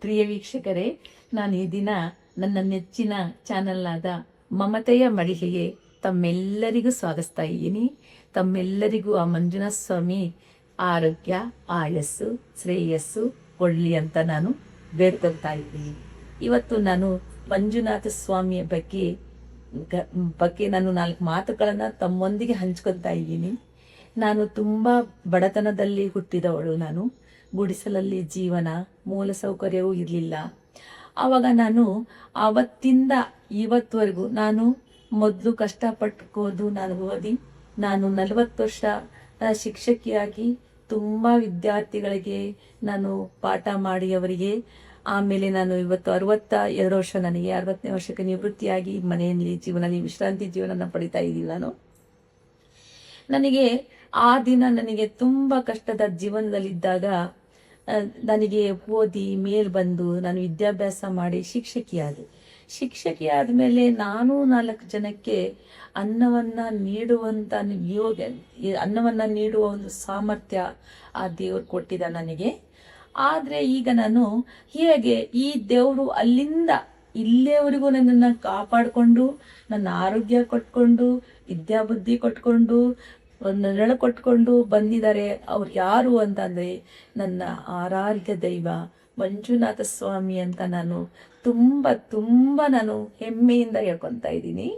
ಪ್ರಿಯ ವೀಕ್ಷಕರೇ, ನಾನು ಈ ದಿನ ನನ್ನ ನೆಚ್ಚಿನ ಚಾನಲ್ ಆದ ಮಮತೆಯ ಮಳಿಗೆಗೆ ತಮ್ಮೆಲ್ಲರಿಗೂ ಸ್ವಾಗತಿಸ್ತಾ ಇದ್ದೀನಿ. ತಮ್ಮೆಲ್ಲರಿಗೂ ಆ ಮಂಜುನಾಥ ಸ್ವಾಮಿ ಆರೋಗ್ಯ, ಆಯಸ್ಸು, ಶ್ರೇಯಸ್ಸು ಕೊಡಲಿ ಅಂತ ನಾನು ಬೇಡ್ಕೊಳ್ತಾ ಇದ್ದೀನಿ. ಇವತ್ತು ನಾನು ಮಂಜುನಾಥ ಸ್ವಾಮಿಯ ಬಗ್ಗೆ ನಾನು 4 ಮಾತುಗಳನ್ನು ತಮ್ಮೊಂದಿಗೆ ಹಂಚ್ಕೊಳ್ತಾ ಇದ್ದೀನಿ. ನಾನು ತುಂಬ ಬಡತನದಲ್ಲಿ ಹುಟ್ಟಿದವಳು. ನಾನು ಗುಡಿಸಲಲ್ಲಿ ಜೀವನ, ಮೂಲ ಸೌಕರ್ಯವೂ ಇರಲಿಲ್ಲ. ಆವಾಗ ನಾನು ಆವತ್ತಿಂದ ಇವತ್ತುವರೆಗೂ ನಾನು ಮೊದಲು ಕಷ್ಟಪಟ್ಕೋದು ನಾನು ಓದಿ ನಾನು 40 ವರ್ಷ ಶಿಕ್ಷಕಿಯಾಗಿ ತುಂಬ ವಿದ್ಯಾರ್ಥಿಗಳಿಗೆ ನಾನು ಪಾಠ ಮಾಡಿ ಅವರಿಗೆ ಆಮೇಲೆ ನಾನು ಇವತ್ತು 62 ವರ್ಷ, ನನಗೆ 60ನೇ ವರ್ಷಕ್ಕೆ ನಿವೃತ್ತಿಯಾಗಿ ಮನೆಯಲ್ಲಿ ವಿಶ್ರಾಂತಿ ಜೀವನ ಪಡಿತಾ ಇದ್ದೀನಿ. ನನಗೆ ಆ ದಿನ ನನಗೆ ತುಂಬ ಕಷ್ಟದ ಜೀವನದಲ್ಲಿದ್ದಾಗ ನನಗೆ ಓದಿ ಮೇಲ್ ಬಂದು ನಾನು ವಿದ್ಯಾಭ್ಯಾಸ ಮಾಡಿ ಶಿಕ್ಷಕಿ ಆದಮೇಲೆ ನಾನು 4 ಜನಕ್ಕೆ ಅನ್ನವನ್ನು ನೀಡುವಂಥ ಅನ್ನವನ್ನು ನೀಡುವ ಒಂದು ಸಾಮರ್ಥ್ಯ ಆ ದೇವರು ಕೊಟ್ಟಿದ್ದ ನನಗೆ. ಆದರೆ ಈಗ ನಾನು ಹೇಗೆ ಈ ದೇವರು ಅಲ್ಲಿಂದ ಇಲ್ಲಿಯವರೆಗೂ ನನ್ನನ್ನು ಕಾಪಾಡಿಕೊಂಡು, ನನ್ನ ಆರೋಗ್ಯ ಕೊಟ್ಕೊಂಡು, ವಿದ್ಯಾಬುದ್ಧಿ ಕೊಟ್ಕೊಂಡು, ನೆರಳು ಕೊಟ್ಕೊಂಡು ಬಂದಿದ್ದಾರೆ. ಅವ್ರು ಯಾರು ಅಂತಂದರೆ ನನ್ನ ಆರಾಧ್ಯ ದೈವ ಮಂಜುನಾಥ ಸ್ವಾಮಿ ಅಂತ ನಾನು ತುಂಬ ನಾನು ಹೆಮ್ಮೆಯಿಂದ ಹೇಳ್ಕೊತಾ ಇದ್ದೀನಿ.